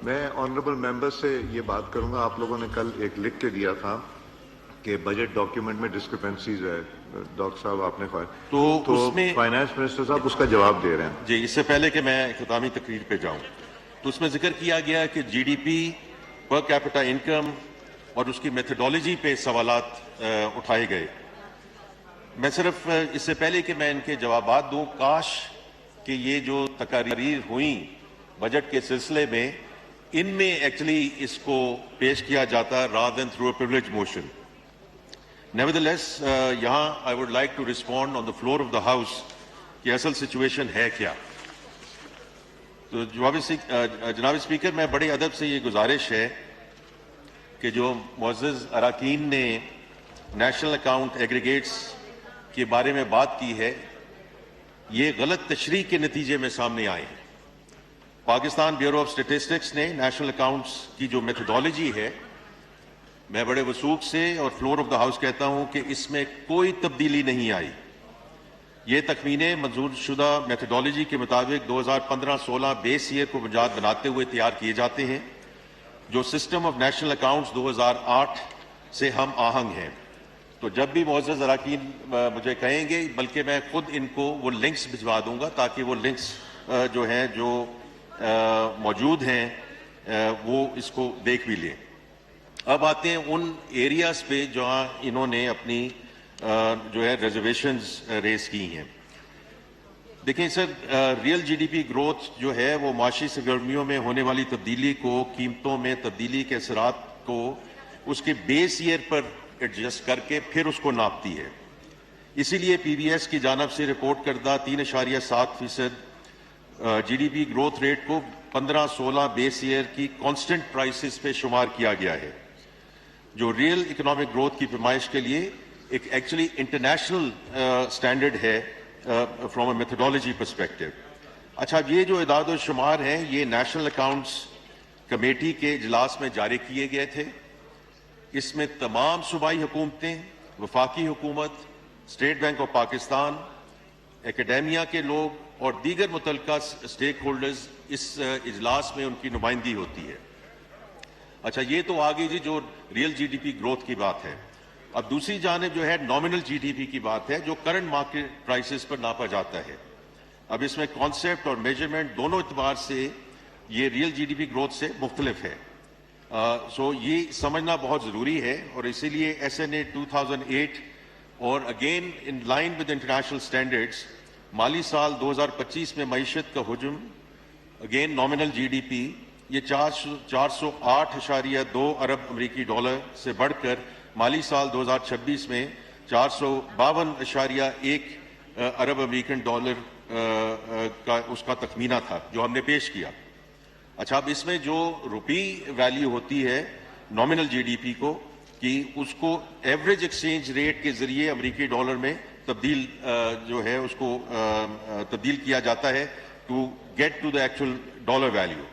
میں آنریبل ممبر سے یہ بات کروں گا. آپ لوگوں نے کل ایک لکھ کے دیا تھا کہ بجٹ ڈاکیومنٹ میں ڈسکرپنسیز ہے. ڈاکٹر صاحب آپ نے تو اس میں فائنانس منسٹر صاحب اس کا جواب دے رہے ہیں. جی، اس سے پہلے کہ میں اختتامی تقریر پہ جاؤں تو اس میں ذکر کیا گیا کہ G D P, per capita income اور اس کی میتھڈالوجی پہ سوالات اٹھائے گئے. میں صرف اس سے پہلے کہ میں ان کے جوابات دوں، کاش کہ یہ جو تقاریر ہوئیں بجٹ کے سلسلے میں ان میں ایکچولی اس کو پیش کیا جاتا rather than through a privilege motion. Nevertheless, یہاں I would like to respond on the floor of the house کہ اصل سچویشن ہے کیا. تو جناب اسپیکر، میں بڑے ادب سے یہ گزارش ہے کہ جو معزز اراکین نے نیشنل اکاؤنٹ ایگریگیٹس کے بارے میں بات کی ہے، یہ غلط تشریح کے نتیجے میں سامنے آئے ہیں. پاکستان بیورو آف اسٹیٹسٹکس نے نیشنل اکاؤنٹس کی جو میتھڈالوجی ہے، میں بڑے وثوق سے اور فلور آف دا ہاؤس کہتا ہوں کہ اس میں کوئی تبدیلی نہیں آئی. یہ تخمینے منظور شدہ میتھڈالوجی کے مطابق 2015-16 بیس ایئر کو بنیاد بناتے ہوئے تیار کیے جاتے ہیں، جو سسٹم آف نیشنل اکاؤنٹس 2008 سے ہم آہنگ ہیں. تو جب بھی معزز اراکین مجھے کہیں گے، بلکہ میں خود ان کو وہ لنکس بھجوا دوں گا تاکہ وہ لنکس جو ہیں جو موجود ہیں وہ اس کو دیکھ بھی لیں. اب آتے ہیں ان ایریاز پہ جہاں انہوں نے اپنی جو ہے ریزرویشنز ریز کی ہیں. دیکھیں sir, real G D P growth جو ہے وہ معاشی سرگرمیوں میں ہونے والی تبدیلی کو، قیمتوں میں تبدیلی کے اثرات کو اس کے بیس ایئر پر ایڈجسٹ کر کے پھر اس کو ناپتی ہے. اسی لیے پی بی ایس کی جانب سے رپورٹ کردہ 3.7% G D P growth rate کو 15-16 بیس ایئر کی کانسٹنٹ پرائسز پہ شمار کیا گیا ہے، جو ریئل اکنامک گروتھ کی پیمائش کے لیے ایک ایکچولی انٹرنیشنل اسٹینڈرڈ ہے فرام اے میتھڈالوجی پرسپیکٹو. اچھا، یہ جو اعداد و شمار ہیں یہ نیشنل اکاؤنٹس کمیٹی کے اجلاس میں جاری کیے گئے تھے. اس میں تمام صوبائی حکومتیں، وفاقی حکومت، state bank of Pakistan, academia کے لوگ اور دیگر متعلقہ اسٹیک ہولڈرز اس اجلاس میں ان کی نمائندگی ہوتی ہے. اچھا، یہ تو آگے جی جو real G D P growth کی بات ہے. اب دوسری جانب جو ہے نامنل جی ڈی پی کی بات ہے، جو کرنٹ مارکیٹ پرائسز پر ناپا جاتا ہے. اب اس میں کانسیپٹ اور میجرمنٹ دونوں اعتبار سے یہ real G D P growth سے مختلف ہے. سو یہ سمجھنا بہت ضروری ہے، اور اسی لیے ایس این اے 2008 اور again in line with international standards مالی سال 2025 میں معیشت کا حجم، again nominal G D P, یہ 408.2 ارب امریکی ڈالر سے بڑھ کر مالی سال 2026 میں 452.1 ارب امریکن ڈالر کا اس کا تخمینہ تھا جو ہم نے پیش کیا. اچھا، اب اس میں جو روپی ویلیو ہوتی ہے نامنل جی ڈی پی کو، کہ اس کو ایوریج ایکسچینج ریٹ کے ذریعے امریکی ڈالر میں تبدیل جو ہے اس کو تبدیل کیا جاتا ہے to get to the actual dollar value.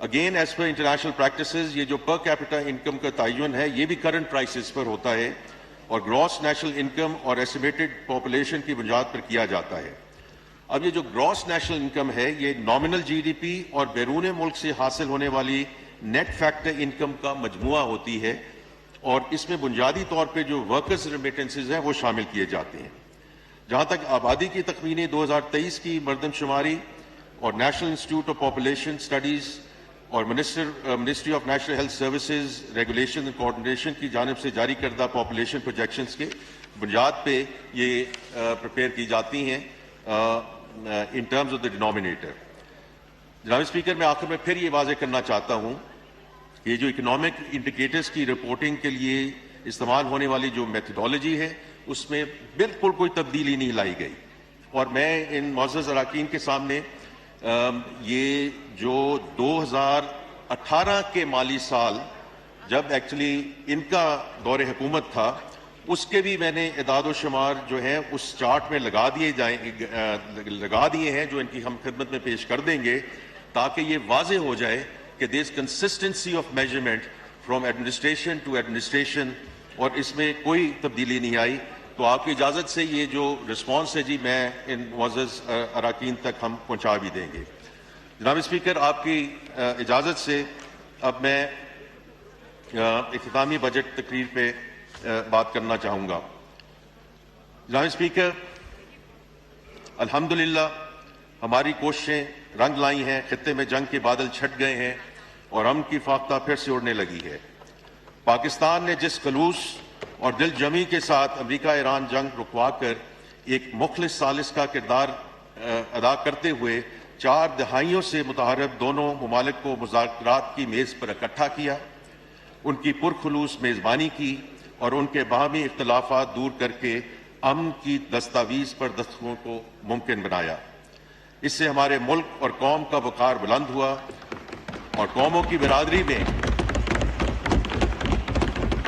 Again as per international practices یہ جو پر کیپٹا انکم کا تعین ہے یہ بھی کرنٹ پرائسز پر ہوتا ہے اور گراس نیشنل انکم اور ایسٹیمیٹڈ پاپولیشن کی بنیاد پر کیا جاتا ہے. اب یہ جو گراس نیشنل انکم ہے یہ نامنل جی ڈی پی اور بیرون ملک سے حاصل ہونے والی نیٹ فیکٹر انکم کا مجموعہ ہوتی ہے، اور اس میں بنیادی طور پہ جو ورکرز ریمیٹنسز ہیں وہ شامل کیے جاتے ہیں. جہاں تک آبادی کی تخمینے 2023 کی مردم شماری اور national institute of population studies اور ministry of national health services regulation and coordination کی جانب سے جاری کردہ پاپولیشن پروجیکشنز کے بنیاد پہ یہ پریپیئر کی جاتی ہیں in terms of the denominator. جناب اسپیکر، میں آخر میں پھر یہ واضح کرنا چاہتا ہوں کہ یہ جو اکنامک انڈیکیٹرز کی رپورٹنگ کے لیے استعمال ہونے والی جو میتھڈالوجی ہے اس میں بالکل کوئی تبدیلی نہیں لائی گئی. اور میں ان معزز اراکین کے سامنے یہ جو 2018 کے مالی سال جب ایکچولی ان کا دور حکومت تھا اس کے بھی میں نے اعداد و شمار جو ہیں اس چارٹ میں لگا دیے ہیں جو ان کی ہم خدمت میں پیش کر دیں گے تاکہ یہ واضح ہو جائے کہ there is consistency of measurement from administration to administration, اور اس میں کوئی تبدیلی نہیں آئی. تو آپ کی اجازت سے یہ جو رسپانس ہے جی میں ان معزز اراکین تک ہم پہنچا بھی دیں گے. جناب اسپیکر، آپ کی اجازت سے اب میں اختتامی بجٹ تقریر پہ بات کرنا چاہوں گا۔ جناب اسپیکر، الحمدللہ ہماری کوششیں رنگ لائی ہیں، خطے میں جنگ کے بادل چھٹ گئے ہیں اور امن کی فاختہ پھر سے اڑنے لگی ہے۔ پاکستان نے جس خلوص اور دل جمی کے ساتھ امریکہ ایران جنگ رکوا کر ایک مخلص ثالث کا کردار ادا کرتے ہوئے 4 دہائیوں سے متحارب دونوں ممالک کو مذاکرات کی میز پر اکٹھا کیا، ان کی پرخلوص میزبانی کی اور ان کے باہمی اختلافات دور کر کے امن کی دستاویز پر دستخطوں کو ممکن بنایا، اس سے ہمارے ملک اور قوم کا وقار بلند ہوا اور قوموں کی برادری میں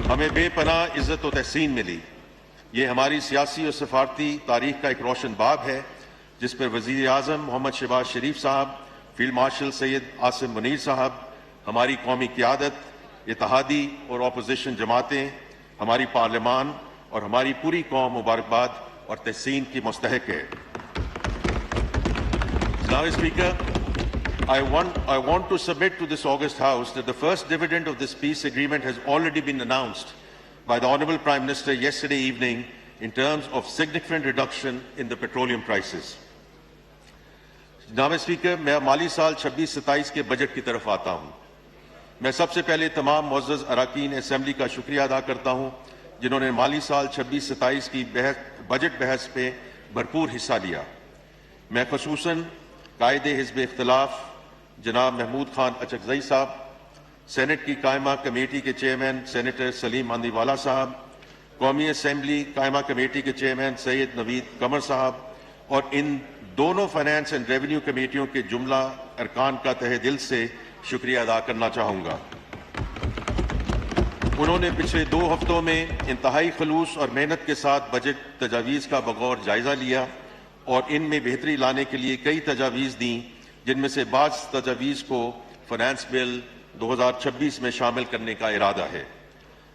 ہمیں بے پناہ عزت و تحسین ملی۔ یہ ہماری سیاسی اور سفارتی تاریخ کا ایک روشن باب ہے جس پر وزیر اعظم محمد شہباز شریف صاحب، فیلڈ مارشل سید عاصم منیر صاحب، ہماری قومی قیادت، اتحادی اور اپوزیشن جماعتیں، ہماری پارلیمان اور ہماری پوری قوم مبارکباد اور تحسین کی مستحق ہے۔ جناب speaker, I want to submit to this August House that the first dividend of this peace agreement has already been announced by the Honourable Prime Minister yesterday evening in terms of significant reduction in the petroleum prices. جناب speaker, میں مالی سال 26-27 کے budget کی طرف آتا ہوں۔ میں سب سے پہلے تمام معزز اراکین اسمبلی کا شکریہ ادا کرتا ہوں جنہوں نے مالی سال 26-27 کی بجٹ بحث پہ بھرپور حصہ لیا۔ میں خصوصاً قائد حزب اختلاف جناب محمود خان اچکزئی صاحب، سینٹ کی قائمہ کمیٹی کے چیئرمین سینیٹر سلیم ماندی والا صاحب، قومی اسمبلی قائمہ کمیٹی کے چیئرمین سید نوید قمر صاحب اور ان دونوں فائنانس اینڈ ریونیو کمیٹیوں کے جملہ ارکان کا تہہ دل سے شکریہ ادا کرنا چاہوں گا۔ انہوں نے پچھلے 2 ہفتوں میں انتہائی خلوص اور محنت کے ساتھ بجٹ تجاویز کا بغور جائزہ لیا اور ان میں بہتری لانے کے لیے کئی تجاویز دیں، جن میں سے بعض تجاویز کو فائنانس بل 2026 میں شامل کرنے کا ارادہ ہے۔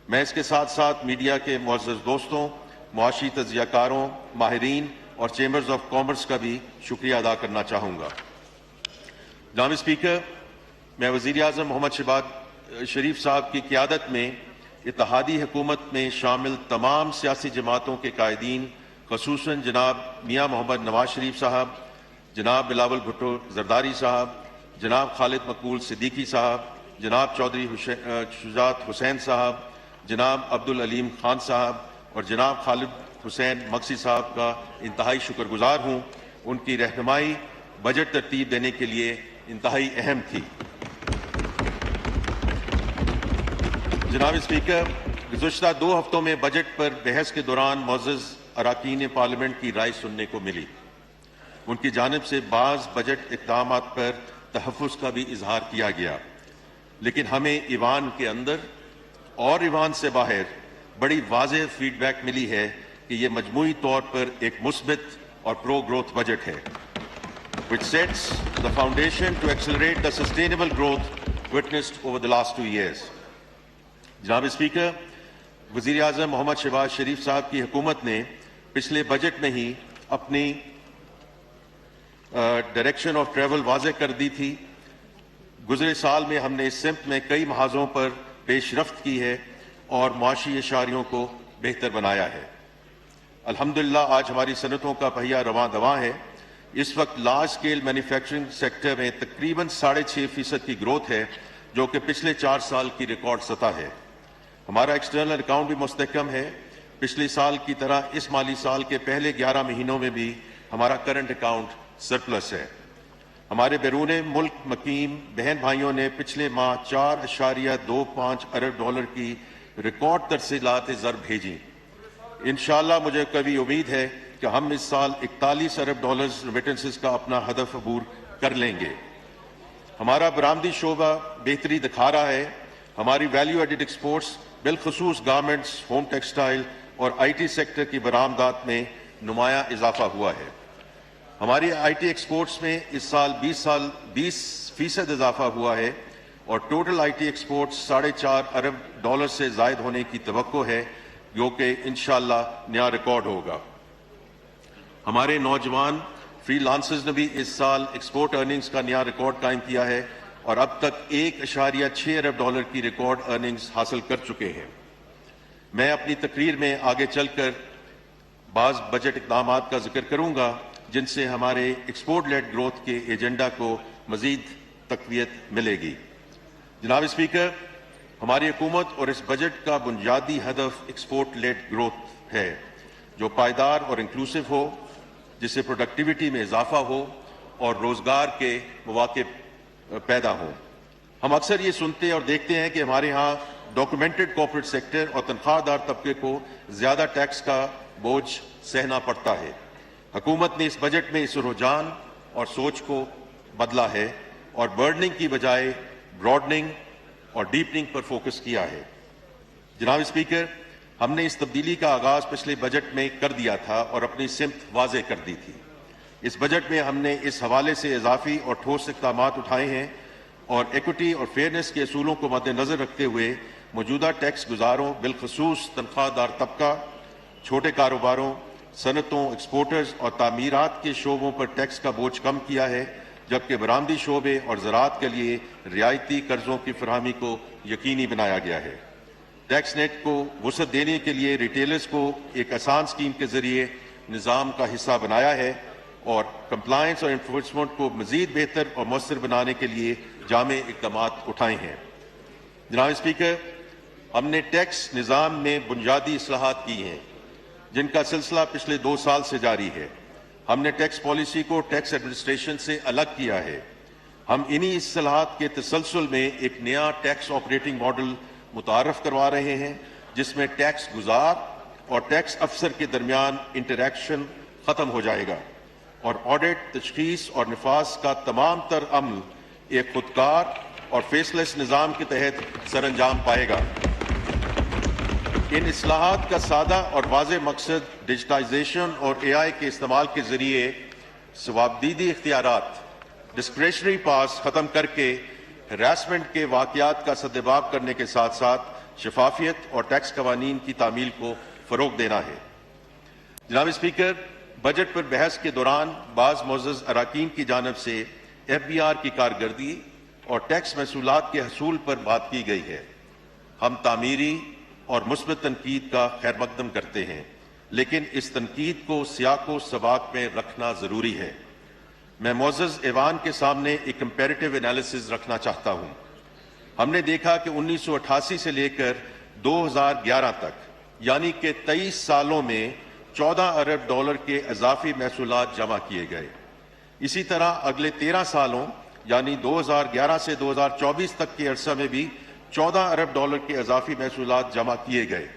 میں اس کے ساتھ ساتھ میڈیا کے معزز دوستوں، معاشی تجزیہ کاروں، ماہرین اور چیمبرز آف کامرس کا بھی شکریہ ادا کرنا چاہوں گا۔ جناب اسپیکر، میں وزیر اعظم محمد شہباز شریف صاحب کی قیادت میں اتحادی حکومت میں شامل تمام سیاسی جماعتوں کے قائدین، خصوصاً جناب میاں محمد نواز شریف صاحب، جناب بلاول بھٹو زرداری صاحب، جناب خالد مقبول صدیقی صاحب، جناب چودھری شجاعت حسین صاحب، جناب عبدالعلیم خان صاحب اور جناب خالد حسین مقصی صاحب کا انتہائی شکر گزار ہوں۔ ان کی رہنمائی بجٹ ترتیب دینے کے لیے انتہائی اہم تھی۔ جناب اسپیکر، گزشتہ 2 ہفتوں میں بجٹ پر بحث کے دوران معزز اراکین پارلیمنٹ کی رائے سننے کو ملی۔ ان کی جانب سے بعض بجٹ اقدامات پر تحفظ کا بھی اظہار کیا گیا، لیکن ہمیں ایوان کے اندر اور ایوان سے باہر بڑی واضح فیڈ بیک ملی ہے کہ یہ مجموعی طور پر ایک مثبت اور پرو گروتھ بجٹ ہے which sets the foundation to accelerate the sustainable growth witnessed over the last 2 years. جناب اسپیکر، وزیر اعظم محمد شہباز شریف صاحب کی حکومت نے پچھلے بجٹ میں ہی اپنی ڈائریکشن آف ٹریول واضح کر دی تھی۔ گزرے سال میں ہم نے اس سمت میں کئی محاذوں پر پیش رفت کی ہے اور معاشی اشاریوں کو بہتر بنایا ہے۔ الحمدللہ آج ہماری صنعتوں کا پہیہ رواں دواں ہے۔ اس وقت لارج اسکیل مینوفیکچرنگ سیکٹر میں تقریباً 6.5% کی گروتھ ہے، جو کہ پچھلے 4 سال کی ریکارڈ سطح ہے۔ ہمارا ایکسٹرنل اکاؤنٹ بھی مستحکم ہے۔ پچھلے سال کی طرح اس مالی سال کے پہلے 11 مہینوں میں بھی ہمارا کرنٹ اکاؤنٹ سرپلس ہے۔ ہمارے بیرون ملک مقیم بہن بھائیوں نے پچھلے ماہ 4.25 ارب ڈالر کی ریکارڈ ترسیلات زر بھیجی۔ انشاءاللہ مجھے کبھی امید ہے کہ ہم اس سال 41 ارب ڈالرز ریمیٹنسز کا اپنا ہدف عبور کر لیں گے۔ ہمارا برآمدی شعبہ بہتری دکھا رہا ہے۔ ہماری ویلیو ایڈڈ ایکسپورٹس بالخصوص گارمنٹس، ہوم ٹیکسٹائل اور آئی ٹی سیکٹر کی برآمدات میں نمایاں اضافہ ہوا ہے۔ ہماری آئی ٹی ایکسپورٹس میں اس سال 20% اضافہ ہوا ہے اور total I T exports 4.5 Arab dollar سے زائد ہونے کی توقع ہے، جو کہ انشاءاللہ نیا ریکارڈ ہوگا۔ ہمارے نوجوان فری لانسرز نے بھی اس سال ایکسپورٹ ارننگز کا نیا ریکارڈ قائم کیا ہے اور اب تک $1.6 ارب کی ریکارڈ ارننگز حاصل کر چکے ہیں۔ میں اپنی تقریر میں آگے چل کر بعض بجٹ اقدامات کا ذکر کروں گا جن سے ہمارے ایکسپورٹ لیڈ گروتھ کے ایجنڈا کو مزید تقویت ملے گی۔ جناب اسپیکر، ہماری حکومت اور اس بجٹ کا بنیادی ہدف ایکسپورٹ لیڈ گروتھ ہے جو پائیدار اور انکلوسیو ہو، جس سے پروڈکٹیوٹی میں اضافہ ہو اور روزگار کے مواقع پیدا ہوں۔ ہم اکثر یہ سنتے اور دیکھتے ہیں کہ ہمارے ہاں ڈاکومنٹڈ کارپوریٹ سیکٹر اور تنخواہ دار طبقے کو زیادہ ٹیکس کا بوجھ سہنا پڑتا ہے۔ حکومت نے اس بجٹ میں اس رجحان اور سوچ کو بدلا ہے اور برڈننگ کی بجائے براڈننگ اور ڈیپننگ پر فوکس کیا ہے۔ جناب اسپیکر، ہم نے اس تبدیلی کا آغاز پچھلے بجٹ میں کر دیا تھا اور اپنی سمت واضح کر دی تھی۔ اس بجٹ میں ہم نے اس حوالے سے اضافی اور ٹھوس اقدامات اٹھائے ہیں اور ایکوٹی اور فیئرنیس کے اصولوں کو مد نظر رکھتے ہوئے موجودہ ٹیکس گزاروں بالخصوص تنخواہ دار طبقہ، چھوٹے کاروباروں، صنعتوں، ایکسپورٹرز اور تعمیرات کے شعبوں پر ٹیکس کا بوجھ کم کیا ہے، جبکہ برآمدی شعبے اور زراعت کے لیے رعایتی قرضوں کی فراہمی کو یقینی بنایا گیا ہے۔ ٹیکس نیٹ کو وسعت دینے کے لیے ریٹیلرز کو ایک آسان اسکیم کے ذریعے نظام کا حصہ بنایا ہے اور کمپلائنس اور انفورسمنٹ کو مزید بہتر اور مؤثر بنانے کے لیے جامع اقدامات اٹھائے ہیں۔ جناب اسپیکر، ہم نے ٹیکس نظام میں بنیادی اصلاحات کی ہیں جن کا سلسلہ پچھلے 2 سال سے جاری ہے۔ ہم نے ٹیکس پالیسی کو ٹیکس ایڈمنسٹریشن سے الگ کیا ہے۔ ہم انہی اصلاحات کے تسلسل میں ایک نیا ٹیکس آپریٹنگ ماڈل متعارف کروا رہے ہیں جس میں ٹیکس گزار اور ٹیکس افسر کے درمیان انٹریکشن ختم ہو جائے گا اور آڈٹ، تشخیص اور نفاذ کا تمام تر عمل ایک خودکار اور فیسلیس نظام کے تحت سر انجام پائے گا۔ ان اصلاحات کا سادہ اور واضح مقصد ڈیجیٹائزیشن اور AI کے استعمال کے ذریعے ثوابدیدی اختیارات ڈسکریشنری پاس ختم کر کے ہراسمنٹ کے واقعات کا سدباب کرنے کے ساتھ ساتھ شفافیت اور ٹیکس قوانین کی تعمیل کو فروغ دینا ہے۔ جناب اسپیکر، بجٹ پر بحث کے دوران بعض معزز اراکین کی جانب سے FBR کی کارکردگی اور ٹیکس محصولات کے حصول پر بات کی گئی ہے۔ ہم تعمیری اور مثبت تنقید کا خیر مقدم کرتے ہیں، لیکن اس تنقید کو سیاق و سباق میں رکھنا ضروری ہے۔ میں معزز ایوان کے سامنے ایک کمپیریٹیو انالیسز رکھنا چاہتا ہوں۔ ہم نے دیکھا کہ 1988 سے لے کر 2011 تک یعنی کہ 23 سالوں میں $14 ارب کے اضافی محصولات جمع کیے گئے۔ اسی طرح اگلے 13 سالوں یعنی 2011 سے 2024 تک کے عرصہ میں بھی $14 ارب کے اضافی محصولات جمع کیے گئے۔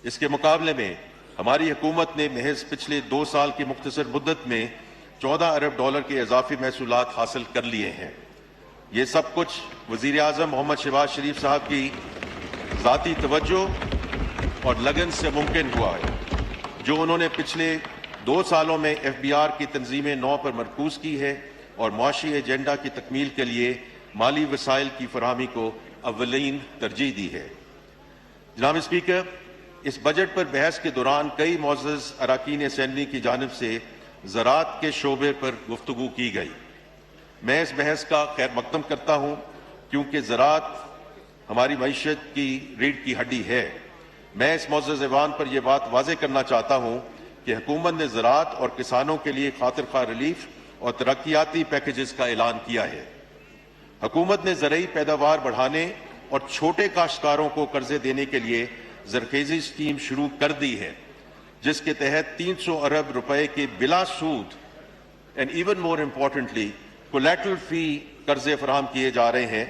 اس کے مقابلے میں ہماری حکومت نے محض پچھلے 2 سال کی مختصر مدت میں $14 ارب کے اضافی محصولات حاصل کر لیے ہیں۔ یہ سب کچھ وزیر اعظم محمد شہباز شریف صاحب کی ذاتی توجہ اور لگن سے ممکن ہوا ہے، جو انہوں نے پچھلے 2 سالوں میں FBR کی تنظیم نو پر مرکوز کی ہے اور معاشی ایجنڈا کی تکمیل کے لیے مالی وسائل کی فراہمی کو اولین ترجیح دی ہے۔ جناب اسپیکر، اس بجٹ پر بحث کے دوران کئی معزز اراکین اسمبلی کی جانب سے زراعت کے شعبے پر گفتگو کی گئی۔ میں اس بحث کا خیر مقدم کرتا ہوں کیونکہ زراعت ہماری معیشت کی ریڑھ کی ہڈی ہے۔ میں اس معزز ایوان پر یہ بات واضح کرنا چاہتا ہوں کہ حکومت نے زراعت اور کسانوں کے لیے خاطر خواہ ریلیف اور ترقیاتی پیکیجز کا اعلان کیا ہے۔ حکومت نے زرعی پیداوار بڑھانے اور چھوٹے کاشتکاروں کو قرضے دینے کے لیے زرخیزی اسکیم شروع کر دی ہے، جس کے تحت $300 ارب کے بلا سود and even more importantly collateral فی قرضے فراہم کیے جا رہے ہیں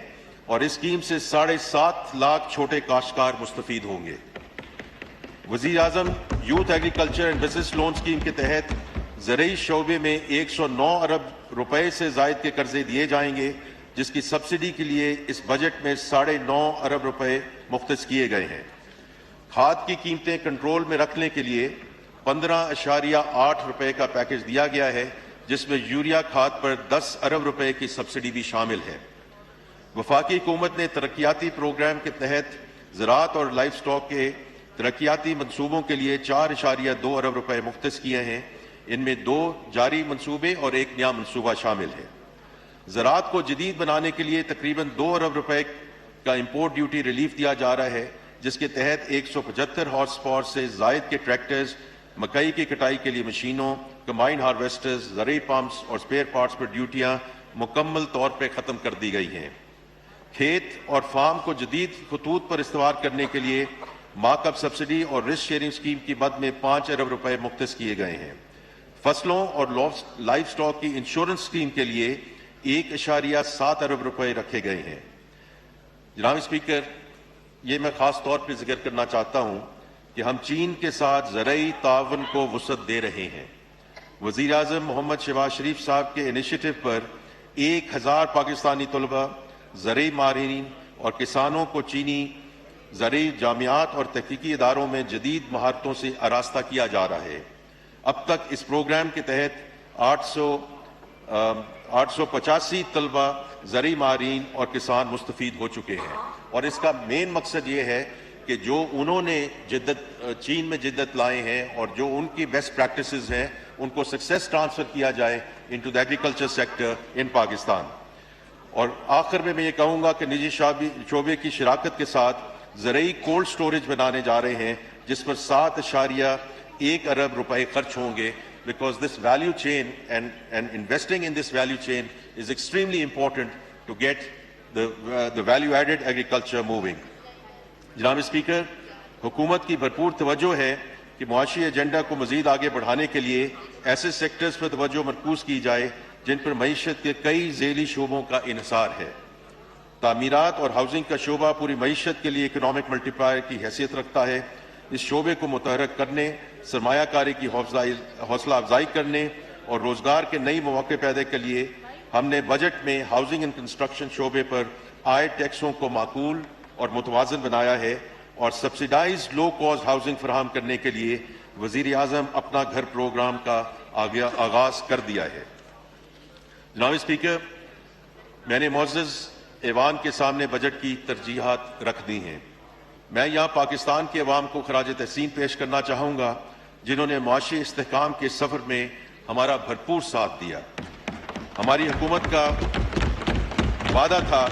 اور اس اسکیم سے 7.5 لاکھ چھوٹے کاشتکار مستفید ہوں گے۔ وزیر اعظم youth agriculture and business loan scheme کے تحت زرعی شعبے میں $109 ارب سے زائد کے قرضے دیے جائیں گے، جس کی سبسڈی کے لیے اس بجٹ میں $9.5 ارب مختص کیے گئے ہیں۔ کھاد کی قیمتیں کنٹرول میں رکھنے کے لیے $15.8 کا پیکج دیا گیا ہے، جس میں یوریا کھاد پر $10 ارب کی سبسڈی بھی شامل ہے۔ وفاقی حکومت نے ترقیاتی پروگرام کے تحت زراعت اور لائف سٹاک کے ترقیاتی منصوبوں کے لیے $4.2 ارب مختص کیے ہیں۔ ان میں 2 جاری منصوبے اور 1 نیا منصوبہ شامل ہے۔ زراعت کو جدید بنانے کے لیے تقریباً 2 ارب روپے کا امپورٹ ڈیوٹی ریلیف دیا جا رہا ہے، جس کے تحت 175 ہارس پاور سے زائد کے ٹریکٹرز، مکئی کی کٹائی کے لیے مشینوں، کمبائن ہارویسٹرز، زرعی پمپس اور اسپیئر پارٹس پر ڈیوٹیاں مکمل طور پر ختم کر دی گئی ہیں۔ کھیت اور فارم کو جدید خطوط پر استوار کرنے کے لیے مارک اپ سبسڈی اور رسک شیئرنگ اسکیم کی مد میں 5 ارب روپے مختص کیے گئے ہیں۔ فصلوں اور لائف سٹاک کی انشورنس اسکیم کے لیے 1.7 ارب روپے رکھے گئے ہیں۔ جناب اسپیکر، یہ میں خاص طور پہ ذکر کرنا چاہتا ہوں کہ ہم چین کے ساتھ زرعی تعاون کو وسعت دے رہے ہیں۔ وزیر اعظم محمد شہباز شریف صاحب کے انیشیٹو پر 1000 پاکستانی طلباء، زرعی ماہرین اور کسانوں کو چینی زرعی جامعات اور تحقیقی اداروں میں جدید مہارتوں سے آراستہ کیا جا رہا ہے۔ اب تک اس پروگرام کے تحت 885 طلباء، زرعی ماہرین اور کسان مستفید ہو چکے ہیں، اور اس کا مین مقصد یہ ہے کہ جو انہوں نے چین میں جدت لائے ہیں اور جو ان کی بیسٹ پریکٹسز ہیں ان کو سکسیس ٹرانسفر کیا جائے انٹو دی ایگریکلچر سیکٹر ان پاکستان۔ اور آخر میں یہ کہوں گا کہ نجی شعبے کی شراکت کے ساتھ زرعی کولڈ سٹوریج بنانے جا رہے ہیں، جس پر 7.1 ارب روپے خرچ ہوں گے، because this value chain and investing in this value chain is extremely important to get the value added agriculture moving. جناب اسپیکر، حکومت کی بھرپور توجہ ہے کہ معاشی ایجنڈا کو مزید آگے بڑھانے کے لیے ایسے سیکٹرز پر توجہ مرکوز کی جائے جن پر معیشت کے کئی ذیلی شعبوں کا انحصار ہے۔ تعمیرات اور ہاؤسنگ کا شعبہ پوری معیشت کے لیے اکنامک ملٹی پلائر کی حیثیت رکھتا ہے۔ اس شعبے کو متحرک کرنے، سرمایہ کاری کی حوصلہ افزائی کرنے اور روزگار کے نئی مواقع پیدا کے لیے ہم نے بجٹ میں ہاؤسنگ اینڈ کنسٹرکشن شعبے پر عائد ٹیکسوں کو معقول اور متوازن بنایا ہے، اور سبسیڈائز لو کاسٹ ہاؤسنگ فراہم کرنے کے لیے وزیر اعظم اپنا گھر پروگرام کا آغاز کر دیا ہے۔ جناب اسپیکر، میں نے معزز ایوان کے سامنے بجٹ کی ترجیحات رکھ دی ہیں۔ میں یہاں پاکستان کے عوام کو خراج تحسین پیش کرنا چاہوں گا جنہوں نے معاشی استحکام کے سفر میں ہمارا بھرپور ساتھ دیا۔ ہماری حکومت کا وعدہ تھا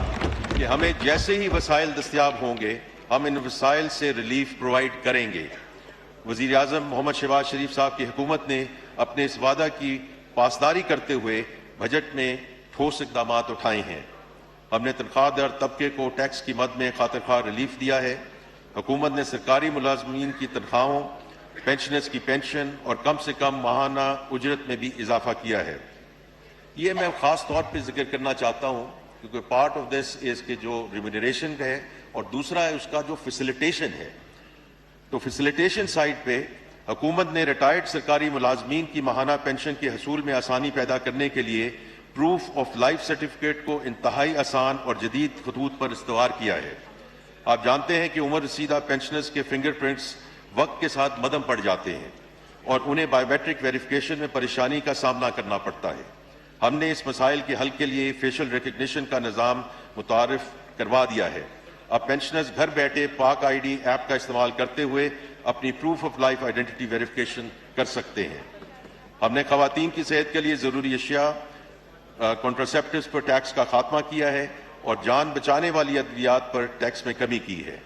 کہ ہمیں جیسے ہی وسائل دستیاب ہوں گے ہم ان وسائل سے ریلیف پرووائڈ کریں گے۔ وزیر اعظم محمد شہباز شریف صاحب کی حکومت نے اپنے اس وعدہ کی پاسداری کرتے ہوئے بجٹ میں ٹھوس اقدامات اٹھائے ہیں۔ ہم نے تنخواہ دار طبقے کو ٹیکس کی مد میں خاطر خواہ ریلیف دیا ہے۔ حکومت نے سرکاری ملازمین کی تنخواہوں، پینشنرز کی پینشن اور کم سے کم ماہانہ اجرت میں بھی اضافہ کیا ہے۔ یہ میں خاص طور پہ ذکر کرنا چاہتا ہوں کیونکہ پارٹ آف دس از کہ جو ریمونریشن ہے اور دوسرا ہے اس کا جو فیسیلیٹیشن ہے۔ تو فیسیلیٹیشن سائٹ پہ حکومت نے ریٹائرڈ سرکاری ملازمین کی ماہانہ پینشن کے حصول میں آسانی پیدا کرنے کے لیے پروف آف لائف سرٹیفکیٹ کو انتہائی آسان اور جدید خطوط پر استوار کیا ہے۔ آپ جانتے ہیں کہ عمر رسیدہ پینشنرز کے فنگر پرنٹس وقت کے ساتھ مدھم پڑ جاتے ہیں اور انہیں بایو میٹرک ویریفیکیشن میں پریشانی کا سامنا کرنا پڑتا ہے۔ ہم نے اس مسائل کے حل کے لیے فیشل ریکگنیشن کا نظام متعارف کروا دیا ہے۔ اب پینشنرز گھر بیٹھے پاک آئی ڈی ایپ کا استعمال کرتے ہوئے اپنی proof of life identity verification کر سکتے ہیں۔ ہم نے خواتین کی صحت کے لیے ضروری اشیاء کنٹراسیپٹیوز پر ٹیکس کا خاتمہ کیا ہے اور جان بچانے والی ادویات پر ٹیکس میں کمی کی ہے۔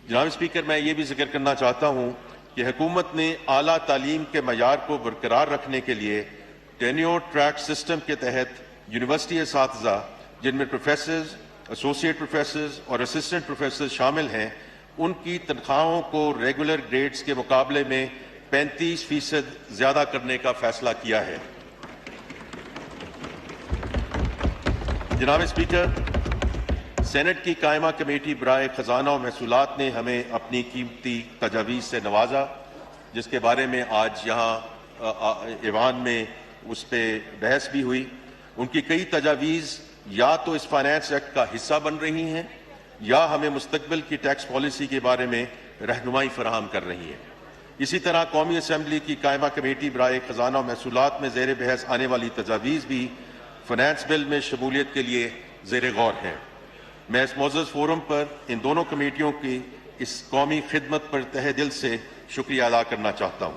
جناب اسپیکر، میں یہ بھی ذکر کرنا چاہتا ہوں کہ حکومت نے اعلیٰ تعلیم کے معیار کو برقرار رکھنے کے لیے ٹینیور ٹریک سسٹم کے تحت یونیورسٹی اساتذہ جن میں پروفیسرز، ایسوسیٹ پروفیسرز اور اسسٹنٹ پروفیسرز شامل ہیں ان کی تنخواہوں کو ریگولر گریڈز کے مقابلے میں 35% زیادہ کرنے کا فیصلہ کیا ہے۔ جناب اسپیکر، سینٹ کی قائمہ کمیٹی برائے خزانہ و محصولات نے ہمیں اپنی قیمتی تجاویز سے نوازا، جس کے بارے میں آج یہاں ایوان میں اس پہ بحث بھی ہوئی۔ ان کی کئی تجاویز یا تو اس فائنانس ایکٹ کا حصہ بن رہی ہیں یا ہمیں مستقبل کی ٹیکس پالیسی کے بارے میں رہنمائی فراہم کر رہی ہیں۔ اسی طرح قومی اسمبلی کی قائمہ کمیٹی برائے خزانہ و محصولات میں زیر بحث آنے والی تجاویز بھی فائنانس بل میں شمولیت کے لیے زیر غور ہیں۔ میں اس معزز فورم پر ان دونوں کمیٹیوں کی اس قومی خدمت پر تہہ دل سے شکریہ ادا کرنا چاہتا ہوں۔